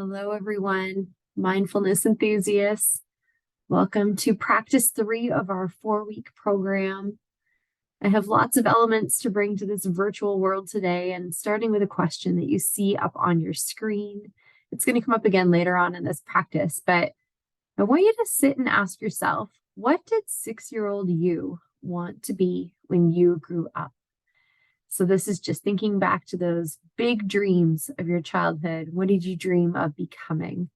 Hello, everyone. Mindfulness enthusiasts. Welcome to practice 3 of our 4-week program. I have lots of elements to bring to this virtual world today, and starting with a question that you see up on your screen. It's going to come up again later on in this practice, but I want you to sit and ask yourself, what did 6-year-old you want to be when you grew up? So this is just thinking back to those big dreams of your childhood. What did you dream of becoming?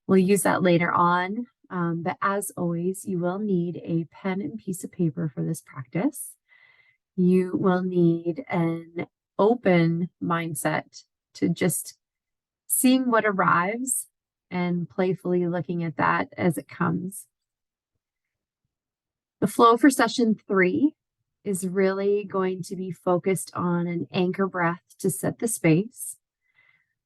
We'll use that later on. But as always, you will need a pen and piece of paper for this practice. You will need an open mindset to just seeing what arrives and playfully looking at that as it comes. The flow for session 3 is really going to be focused on an anchor breath to set the space.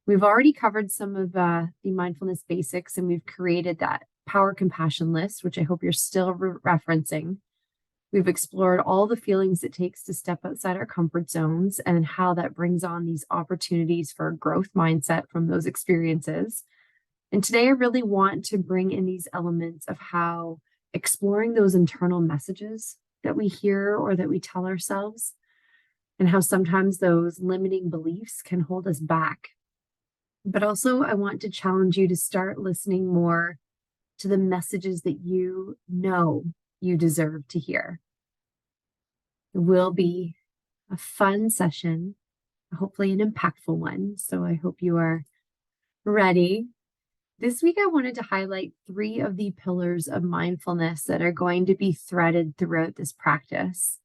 We've already covered some of the mindfulness basics, and we've created that power compassion list, which I hope you're still referencing. We've explored all the feelings it takes to step outside our comfort zones and how that brings on these opportunities for a growth mindset from those experiences. And today I really want to bring in these elements of how exploring those internal messages that we hear or that we tell ourselves, and how sometimes those limiting beliefs can hold us back. But also, I want to challenge you to start listening more to the messages that you know you deserve to hear. It will be a fun session, hopefully an impactful one. So I hope you are ready. This week, I wanted to highlight 3 of the pillars of mindfulness that are going to be threaded throughout this practice.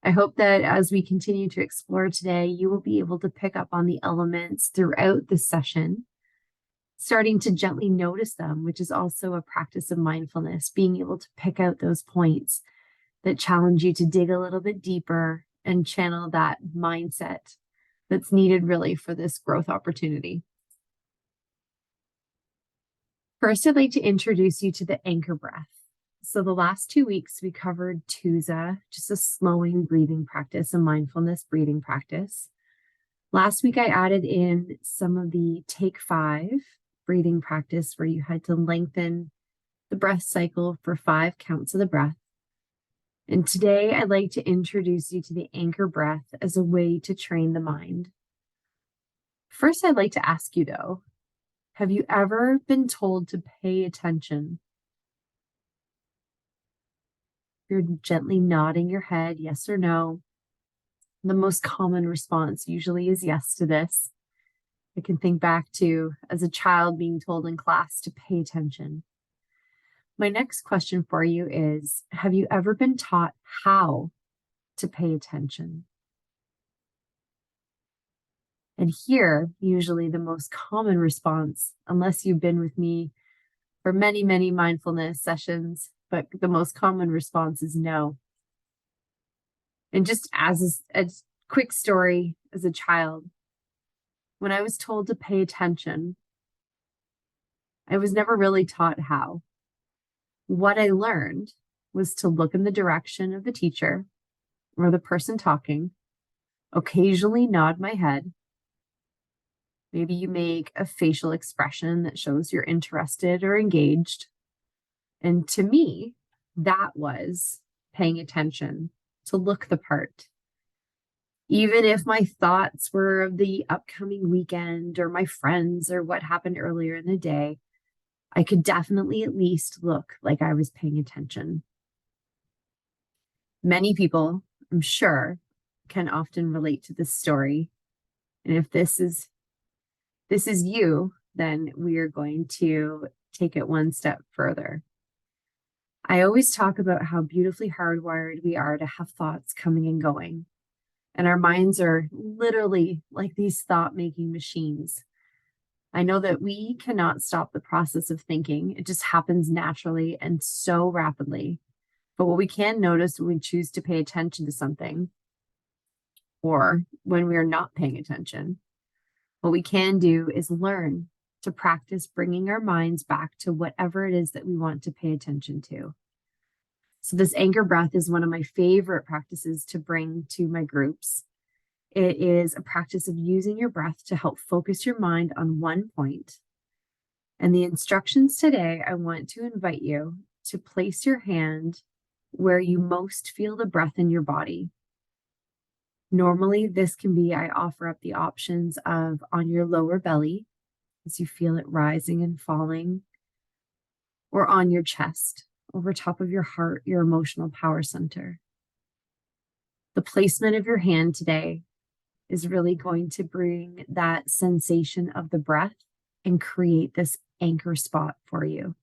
I hope that as we continue to explore today, you will be able to pick up on the elements throughout the session, starting to gently notice them, which is also a practice of mindfulness, being able to pick out those points that challenge you to dig a little bit deeper and channel that mindset that's needed really for this growth opportunity. First, I'd like to introduce you to the anchor breath. So the last 2 weeks, we covered Tuza, just a slowing breathing practice, a mindfulness breathing practice. Last week, I added in some of the Take 5 breathing practice where you had to lengthen the breath cycle for 5 counts of the breath. And today, I'd like to introduce you to the anchor breath as a way to train the mind. First, I'd like to ask you, though, have you ever been told to pay attention? You're gently nodding your head, yes or no. The most common response usually is yes to this. I can think back to as a child being told in class to pay attention. My next question for you is, have you ever been taught how to pay attention? And here, usually the most common response, unless you've been with me for many, many mindfulness sessions, but the most common response is no. And just as a quick story, as a child, when I was told to pay attention, I was never really taught how. What I learned was to look in the direction of the teacher or the person talking, occasionally nod my head. Maybe you make a facial expression that shows you're interested or engaged. And to me, that was paying attention, to look the part. Even if my thoughts were of the upcoming weekend or my friends or what happened earlier in the day, I could definitely at least look like I was paying attention. Many people, I'm sure, can often relate to this story. And if this is you, then we are going to take it one step further. I always talk about how beautifully hardwired we are to have thoughts coming and going. And our minds are literally like these thought-making machines. I know that we cannot stop the process of thinking. It just happens naturally and so rapidly. But what we can notice when we choose to pay attention to something, or when we are not paying attention, what we can do is learn to practice bringing our minds back to whatever it is that we want to pay attention to. So this anchor breath is one of my favorite practices to bring to my groups. It is a practice of using your breath to help focus your mind on one point And the instructions today, I want to invite you to place your hand where you most feel the breath in your body. Normally, this can be, I offer up the options of on your lower belly as you feel it rising and falling, or on your chest, over top of your heart, your emotional power center. The placement of your hand today is really going to bring that sensation of the breath and create this anchor spot for you.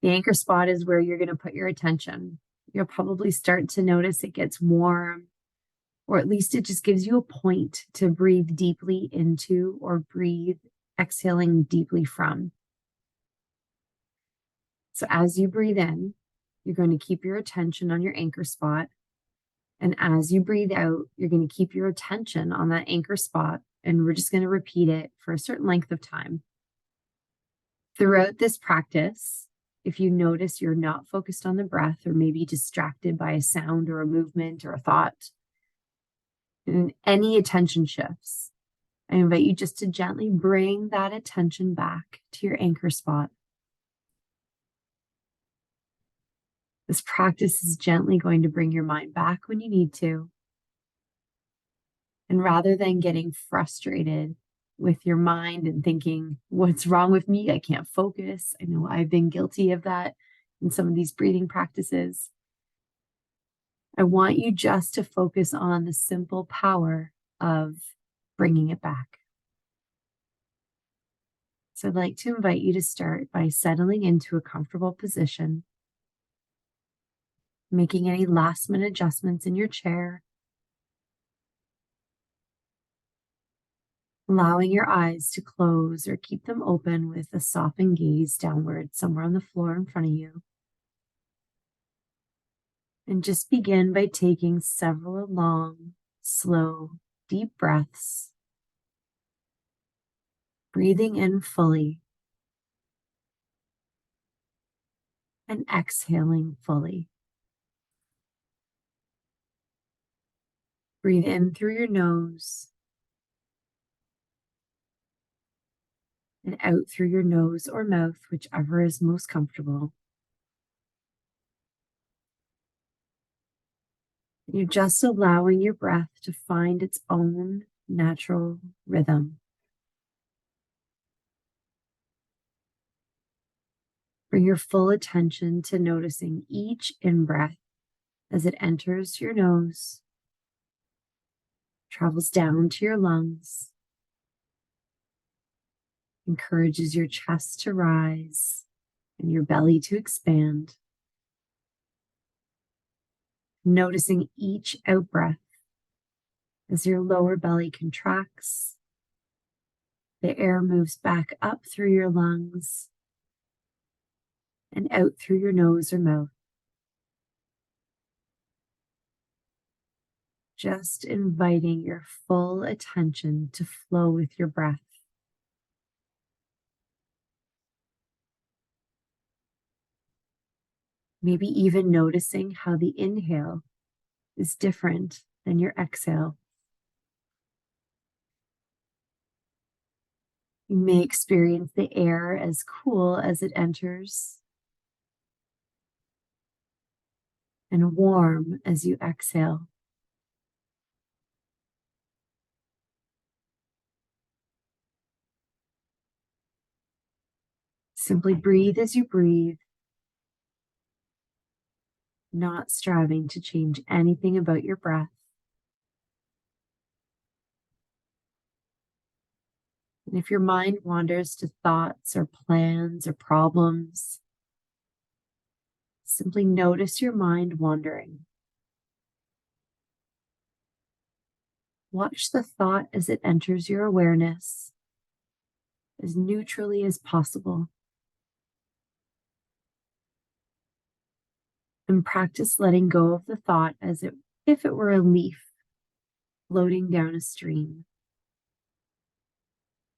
The anchor spot is where you're going to put your attention. You'll probably start to notice it gets warm, or at least it just gives you a point to breathe deeply into or breathe exhaling deeply from. So as you breathe in, you're going to keep your attention on your anchor spot. And as you breathe out, you're going to keep your attention on that anchor spot. And we're just going to repeat it for a certain length of time. Throughout this practice, if you notice you're not focused on the breath or maybe distracted by a sound or a movement or a thought, and any attention shifts, I invite you just to gently bring that attention back to your anchor spot. This practice is gently going to bring your mind back when you need to. And rather than getting frustrated with your mind and thinking, what's wrong with me? I can't focus. I know I've been guilty of that in some of these breathing practices. I want you just to focus on the simple power of bringing it back. So I'd like to invite you to start by settling into a comfortable position, making any last-minute adjustments in your chair, allowing your eyes to close or keep them open with a softened gaze downward somewhere on the floor in front of you. And just begin by taking several long, slow, deep breaths, breathing in fully and exhaling fully. Breathe in through your nose and out through your nose or mouth, whichever is most comfortable. You're just allowing your breath to find its own natural rhythm. Bring your full attention to noticing each in-breath as it enters your nose, travels down to your lungs, encourages your chest to rise and your belly to expand. Noticing each out-breath as your lower belly contracts, the air moves back up through your lungs and out through your nose or mouth. Just inviting your full attention to flow with your breath. Maybe even noticing how the inhale is different than your exhale. You may experience the air as cool as it enters and warm as you exhale. Simply breathe as you breathe, not striving to change anything about your breath. And if your mind wanders to thoughts or plans or problems, simply notice your mind wandering. Watch the thought as it enters your awareness, as neutrally as possible. And practice letting go of the thought as if it were a leaf floating down a stream.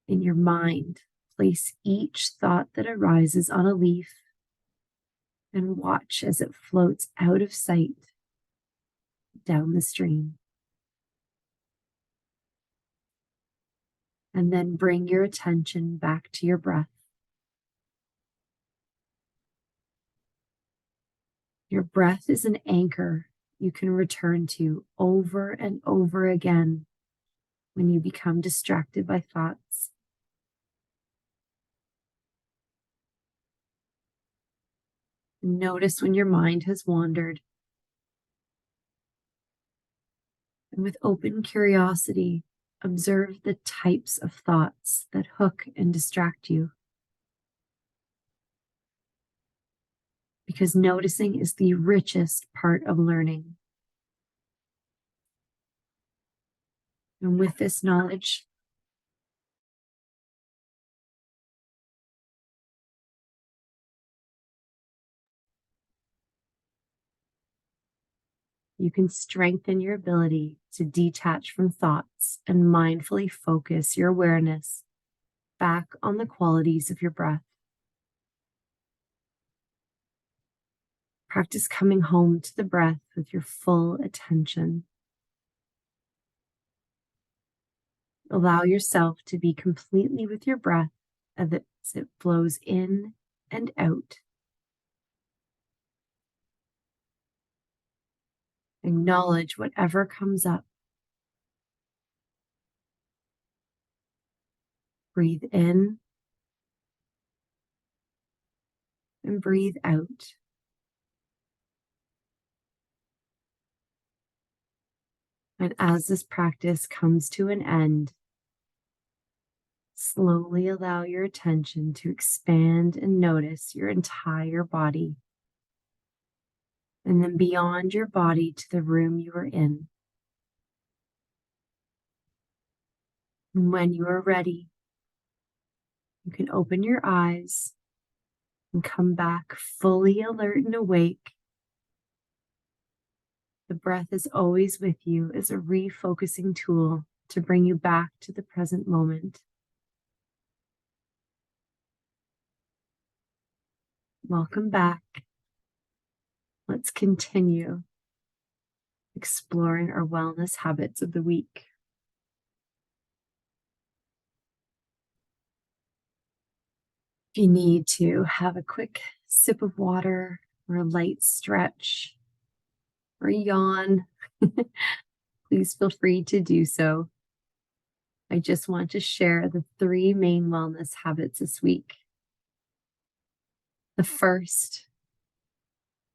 In your mind, place each thought that arises on a leaf and watch as it floats out of sight down the stream. And then bring your attention back to your breath. Your breath is an anchor you can return to over and over again when you become distracted by thoughts. Notice when your mind has wandered. And with open curiosity, observe the types of thoughts that hook and distract you. Because noticing is the richest part of learning. And with this knowledge, you can strengthen your ability to detach from thoughts and mindfully focus your awareness back on the qualities of your breath. Practice coming home to the breath with your full attention. Allow yourself to be completely with your breath as it flows in and out. Acknowledge whatever comes up. Breathe in and breathe out. And as this practice comes to an end, slowly allow your attention to expand and notice your entire body. And then beyond your body to the room you are in. And when you are ready, you can open your eyes and come back fully alert and awake. The breath is always with you as a refocusing tool to bring you back to the present moment. Welcome back. Let's continue exploring our wellness habits of the week. If you need to have a quick sip of water or a light stretch or a yawn, please feel free to do so. I just want to share the 3 main wellness habits this week. The first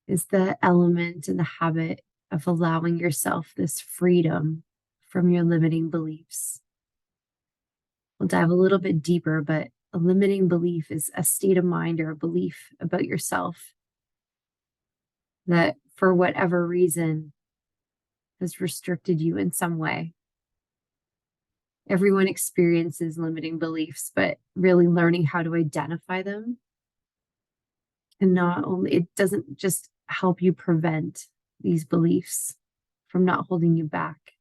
is the element and the habit of allowing yourself this freedom from your limiting beliefs. We'll dive a little bit deeper, but a limiting belief is a state of mind or a belief about yourself that for whatever reason has restricted you in some way. Everyone experiences limiting beliefs, but really learning how to identify them, and not only, it doesn't just help you prevent these beliefs from not holding you back,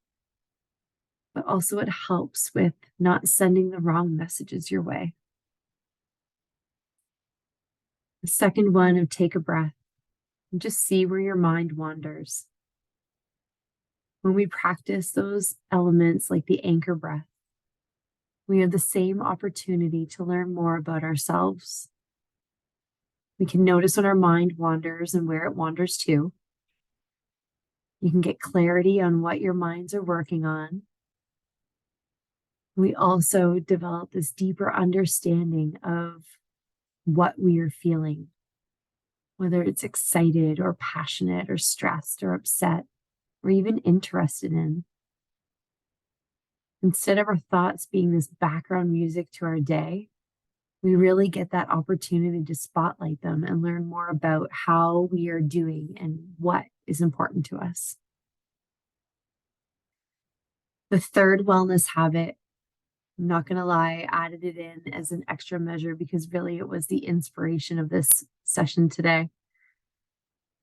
but also it helps with not sending the wrong messages your way. The second one of take a breath and just see where your mind wanders. When we practice those elements like the anchor breath, we have the same opportunity to learn more about ourselves. We can notice when our mind wanders and where it wanders to. You can get clarity on what your minds are working on. We also develop this deeper understanding of what we are feeling, whether it's excited or passionate or stressed or upset or even interested in. Instead of our thoughts being this background music to our day, we really get that opportunity to spotlight them and learn more about how we are doing and what is important to us. The third wellness habit, I'm not going to lie, I added it in as an extra measure because really it was the inspiration of this session today.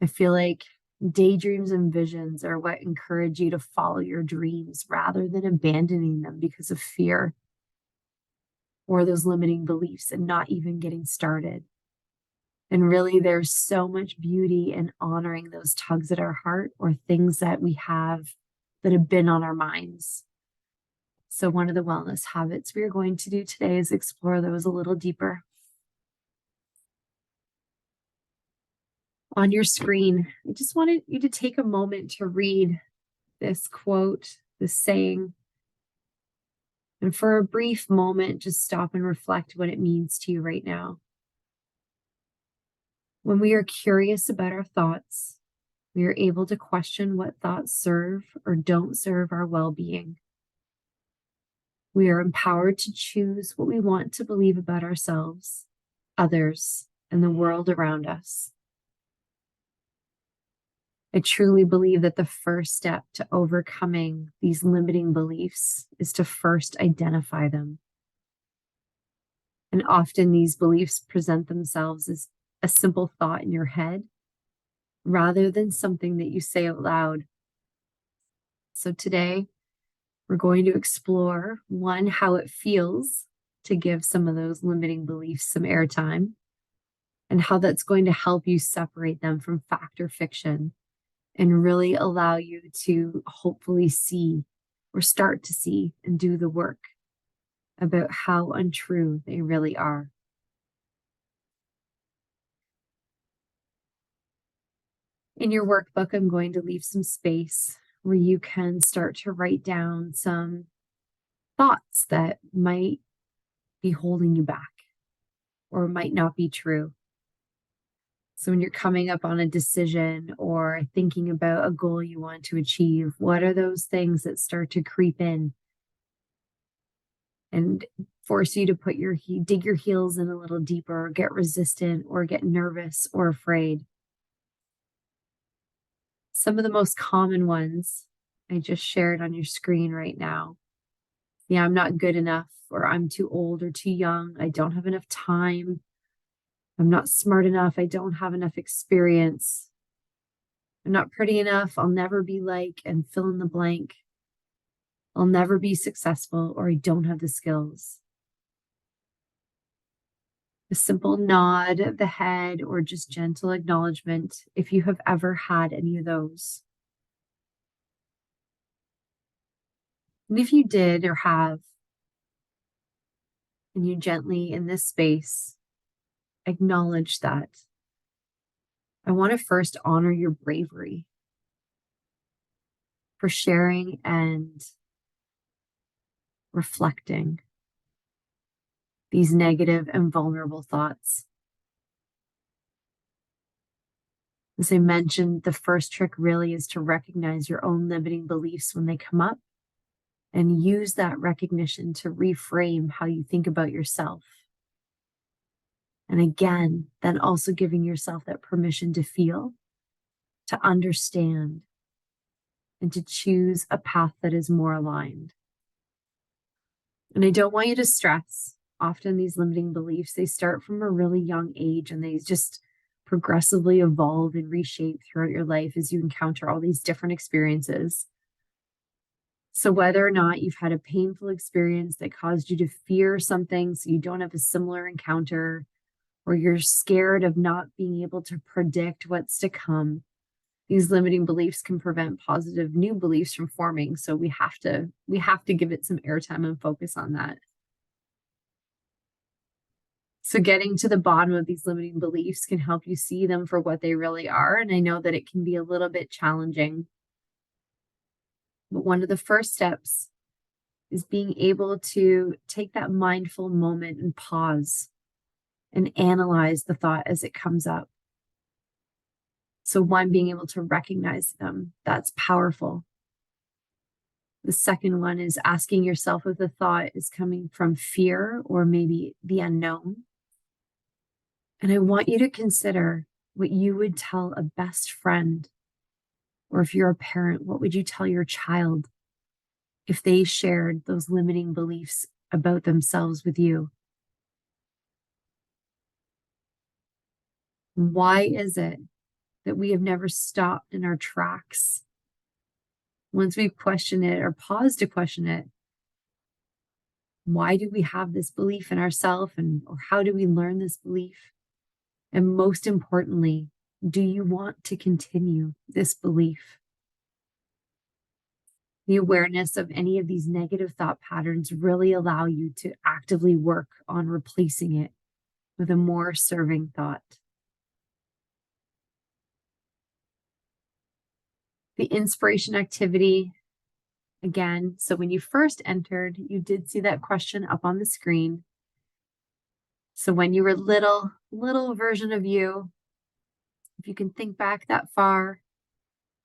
I feel like daydreams and visions are what encourage you to follow your dreams rather than abandoning them because of fear or those limiting beliefs and not even getting started. And really, there's so much beauty in honoring those tugs at our heart or things that we have that have been on our minds. So one of the wellness habits we are going to do today is explore those a little deeper. On your screen, I just wanted you to take a moment to read this quote, this saying, and for a brief moment, just stop and reflect what it means to you right now. When we are curious about our thoughts, we are able to question what thoughts serve or don't serve our well-being. We are empowered to choose what we want to believe about ourselves, others, and the world around us. I truly believe that the first step to overcoming these limiting beliefs is to first identify them. And often these beliefs present themselves as a simple thought in your head rather than something that you say out loud. So today, we're going to explore, one, how it feels to give some of those limiting beliefs some airtime, and how that's going to help you separate them from fact or fiction and really allow you to hopefully see or start to see and do the work about how untrue they really are. In your workbook, I'm going to leave some space where you can start to write down some thoughts that might be holding you back or might not be true. So when you're coming up on a decision or thinking about a goal you want to achieve, what are those things that start to creep in and force you to put dig your heels in a little deeper, or get resistant, or get nervous or afraid? Some of the most common ones I just shared on your screen right now. Yeah, I'm not good enough, or I'm too old or too young. I don't have enough time. I'm not smart enough. I don't have enough experience. I'm not pretty enough. I'll never be like, and fill in the blank. I'll never be successful, or I don't have the skills. A simple nod of the head or just gentle acknowledgement if you have ever had any of those. And if you did or have, and you gently in this space acknowledge that, I want to first honor your bravery for sharing and reflecting these negative and vulnerable thoughts. As I mentioned, the first trick really is to recognize your own limiting beliefs when they come up and use that recognition to reframe how you think about yourself. And again, then also giving yourself that permission to feel, to understand, and to choose a path that is more aligned. And I don't want you to stress. Often these limiting beliefs, they start from a really young age and they just progressively evolve and reshape throughout your life as you encounter all these different experiences. So whether or not you've had a painful experience that caused you to fear something so you don't have a similar encounter, or you're scared of not being able to predict what's to come, these limiting beliefs can prevent positive new beliefs from forming. So we have to give it some airtime and focus on that. So getting to the bottom of these limiting beliefs can help you see them for what they really are. And I know that it can be a little bit challenging. But one of the first steps is being able to take that mindful moment and pause and analyze the thought as it comes up. So one, being able to recognize them, that's powerful. The second one is asking yourself if the thought is coming from fear or maybe the unknown. And I want you to consider what you would tell a best friend, or if you're a parent, what would you tell your child if they shared those limiting beliefs about themselves with you? Why is it that we have never stopped in our tracks once we've questioned it or paused to question it? Why do we have this belief in ourselves, or how do we learn this belief? And most importantly, do you want to continue this belief? The awareness of any of these negative thought patterns really allow you to actively work on replacing it with a more serving thought. The inspiration activity, again, so when you first entered, you did see that question up on the screen. So when you were little version of you, if you can think back that far,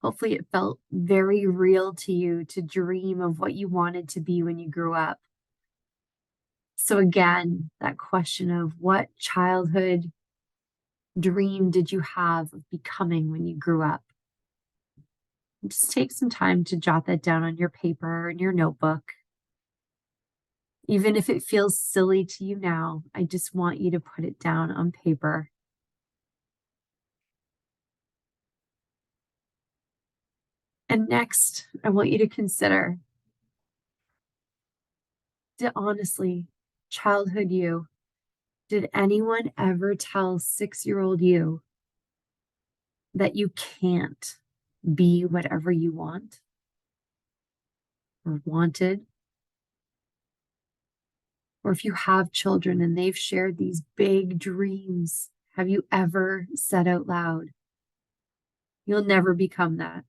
hopefully it felt very real to you to dream of what you wanted to be when you grew up. So again, that question of what childhood dream did you have of becoming when you grew up? Just take some time to jot that down on your paper and your notebook. Even if it feels silly to you now, I just want you to put it down on paper. And next, I want you to consider, honestly, childhood you, did anyone ever tell 6-year-old you that you can't be whatever you want or wanted? Or if you have children and they've shared these big dreams, have you ever said out loud, you'll never become that?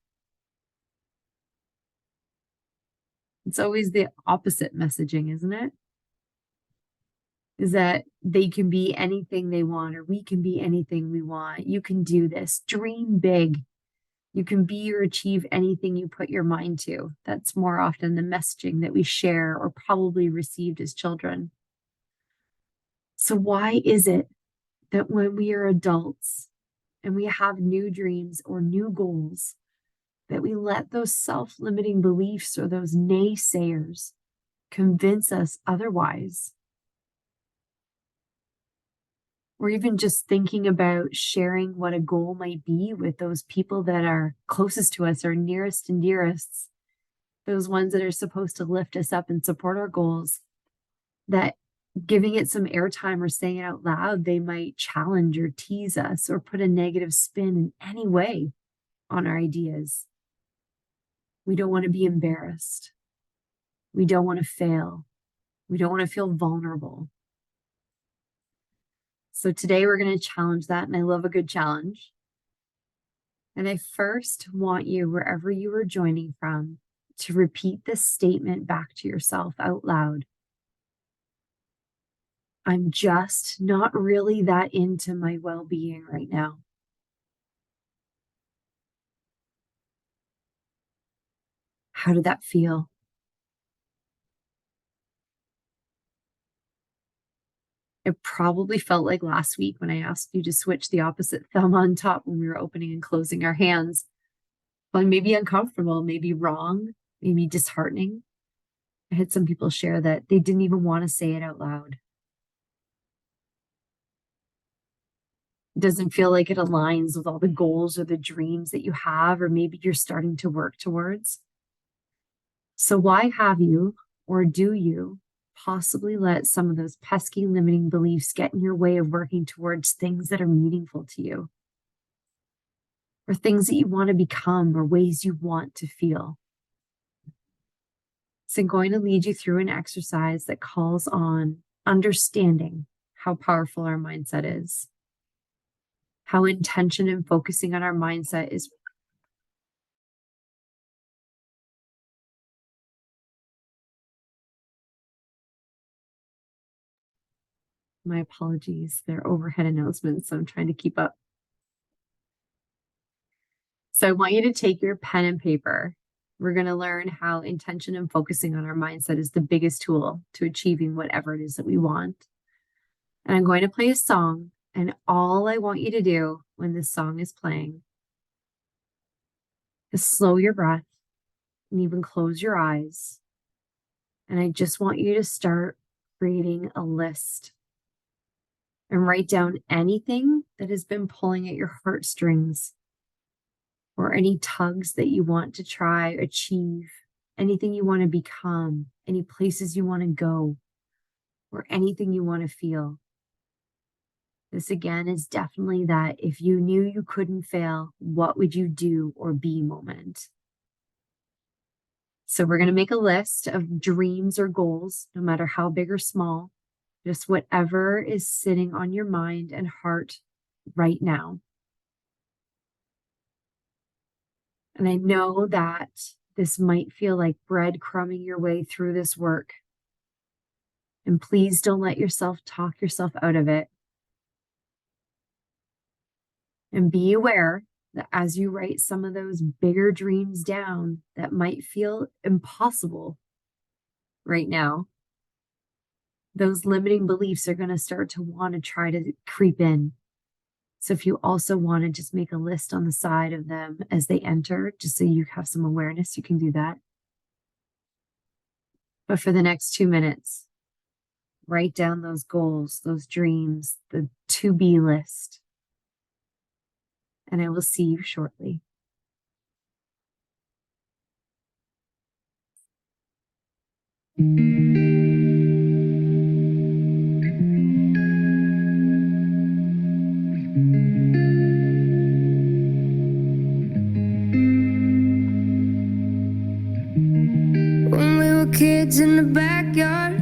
It's always the opposite messaging, isn't it? Is that they can be anything they want, or we can be anything we want. You can do this. Dream big. You can be or achieve anything you put your mind to. That's more often the messaging that we share or probably received as children. So why is it that when we are adults and we have new dreams or new goals, that we let those self-limiting beliefs or those naysayers convince us otherwise? Or even just thinking about sharing what a goal might be with those people that are closest to us, our nearest and dearest, those ones that are supposed to lift us up and support our goals, that giving it some airtime or saying it out loud, they might challenge or tease us or put a negative spin in any way on our ideas. We don't want to be embarrassed. We don't want to fail. We don't want to feel vulnerable. So today we're going to challenge that, and I love a good challenge. And I first want you, wherever you are joining from, to repeat this statement back to yourself out loud. I'm just not really that into my well-being right now. How did that feel? It probably felt like last week when I asked you to switch the opposite thumb on top when we were opening and closing our hands. Well, maybe uncomfortable, maybe wrong, maybe disheartening. I had some people share that they didn't even want to say it out loud. It doesn't feel like it aligns with all the goals or the dreams that you have, or maybe you're starting to work towards. So why have you, or do you, possibly let some of those pesky limiting beliefs get in your way of working towards things that are meaningful to you, or things that you want to become, or ways you want to feel? So I'm going to lead you through an exercise that calls on understanding how powerful our mindset is, how intention and focusing on our mindset is. My apologies, they're overhead announcements, so I'm trying to keep up. So I want you to take your pen and paper. We're going to learn how intention and focusing on our mindset is the biggest tool to achieving whatever it is that we want. And I'm going to play a song, and all I want you to do when this song is playing is slow your breath and even close your eyes. And I just want you to start creating a list and write down anything that has been pulling at your heartstrings, or any tugs that you want to try, achieve, anything you want to become, any places you want to go, or anything you want to feel. This again is definitely that if you knew you couldn't fail, what would you do or be moment. So we're going to make a list of dreams or goals, no matter how big or small, just whatever is sitting on your mind and heart right now. And I know that this might feel like breadcrumbing your way through this work. And please don't let yourself talk yourself out of it. And be aware that as you write some of those bigger dreams down that might feel impossible right now, those limiting beliefs are going to start to want to try to creep in. So if you also want to just make a list on the side of them as they enter, just so you have some awareness, you can do that. But for the next 2 minutes, write down those goals, those dreams, the to-be list. And I will see you shortly. When we were kids in the backyard,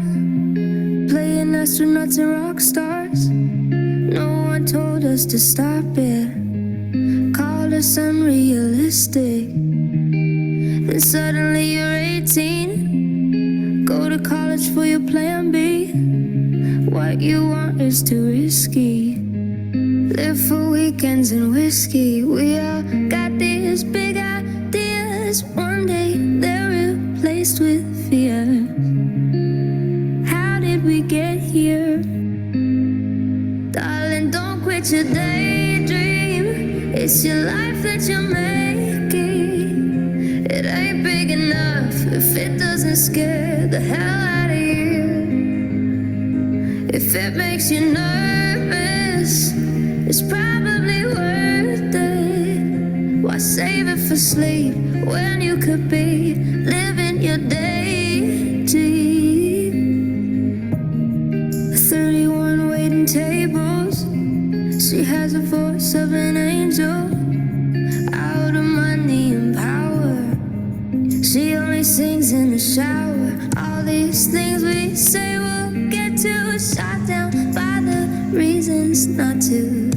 playing astronauts and rock stars, no one told us to stop it, called us unrealistic. Then suddenly you're 18, go to college for your plan B. What you want is too risky. Live for weekends and whiskey. We all got these big ideas. One day they're replaced with fear. How did we get here? Darling, don't quit your daydream. It's your life that you're making. It ain't big enough if it doesn't scare the hell out of you. If it makes you nervous, it's probably worth it. Why save it for sleep when you could be living your daydream? 31 waiting tables. She has the voice of an angel, out of money and power. She only sings in the shower. All these things we say we'll get to, shot down by the reasons not to.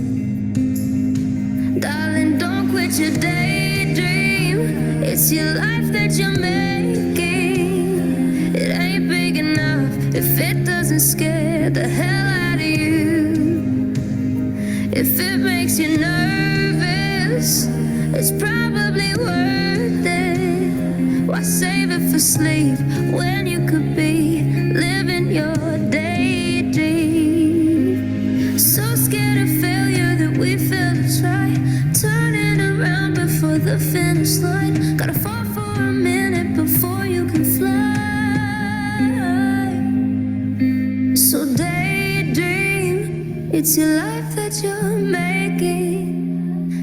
Darling, don't quit your daydream. It's your life that you're making. It ain't big enough if it doesn't scare the hell out of you. If it makes you nervous, it's probably worth it. Why save it for sleep when you could be living your daydream? So scared of failure that we fail to try, turning around before the finish line. Gotta fall for a minute before you can fly. So daydream, it's your life that you're making.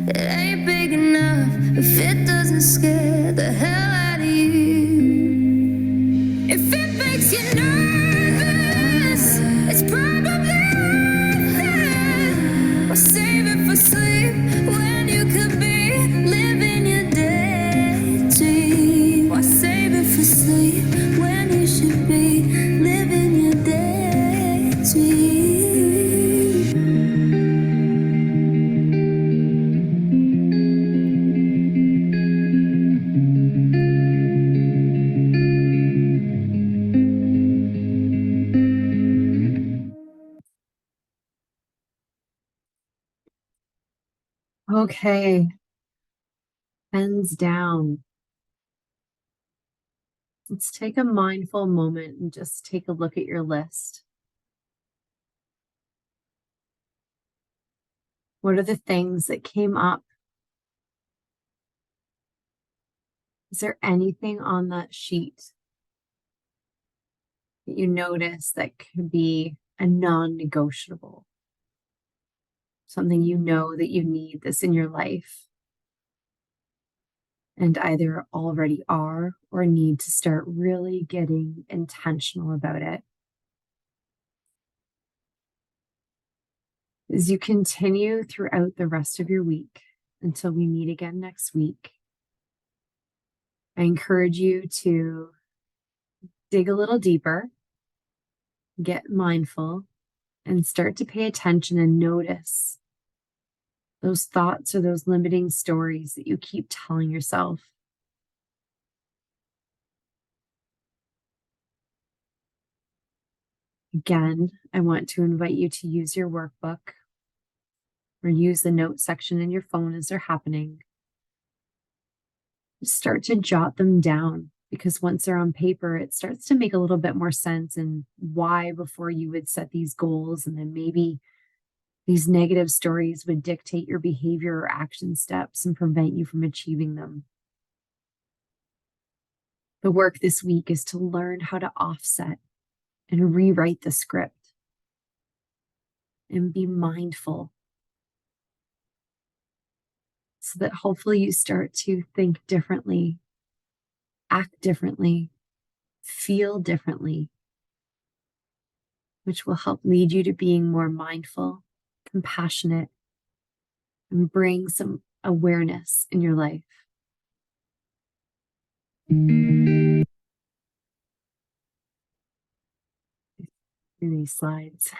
It ain't big enough if it doesn't scare the hell out of you. If it makes you nervous, it's probably worth it. Or save it for sleep when you could be living your daydream. Or save it for sleep when you should be living your daydream. Okay. Pens down. Let's take a mindful moment and just take a look at your list. What are the things that came up? Is there anything on that sheet that you notice that could be a non-negotiable? Something you know that you need this in your life and either already are or need to start really getting intentional about it. As you continue throughout the rest of your week until we meet again next week, I encourage you to dig a little deeper, get mindful, and start to pay attention and notice those thoughts or those limiting stories that you keep telling yourself. Again, I want to invite you to use your workbook or use the note section in your phone as they're happening. Start to jot them down, because once they're on paper, it starts to make a little bit more sense and why before you would set these goals, and then maybe these negative stories would dictate your behavior or action steps and prevent you from achieving them. The work this week is to learn how to offset and rewrite the script and be mindful, so that hopefully you start to think differently, act differently, feel differently, which will help lead you to being more mindful, compassionate, and bring some awareness in your life. Through these slides.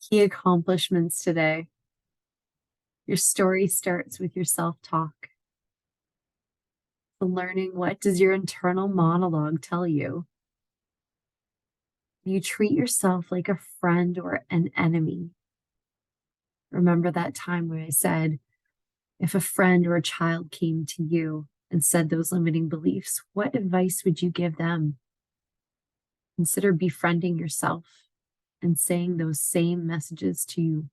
Key accomplishments today. Your story starts with your self-talk. So learning, what does your internal monologue tell you? You treat yourself like a friend or an enemy. Remember that time when I said, if a friend or a child came to you and said those limiting beliefs, what advice would you give them? Consider befriending yourself and saying those same messages to you.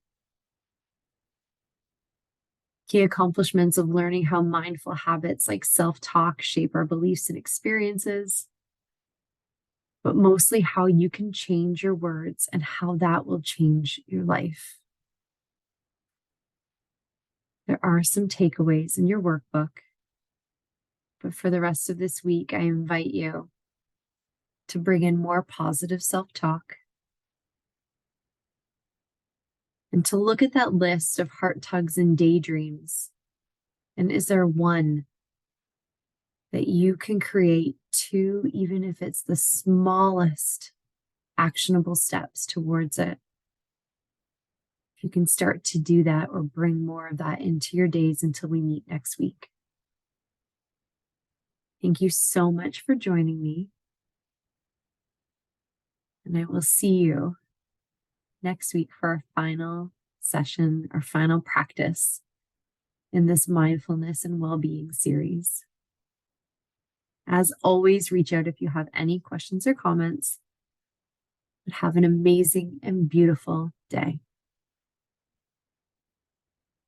Key accomplishments of learning how mindful habits like self-talk shape our beliefs and experiences, but mostly how you can change your words and how that will change your life. There are some takeaways in your workbook, but for the rest of this week, I invite you to bring in more positive self-talk and to look at that list of heart tugs and daydreams. And is there one that you can create two, even if it's the smallest actionable steps towards it? If you can start to do that or bring more of that into your days until we meet next week. Thank you so much for joining me. And I will see you next week for our final session, our final practice in this mindfulness and well-being series. As always, reach out if you have any questions or comments. But have an amazing and beautiful day.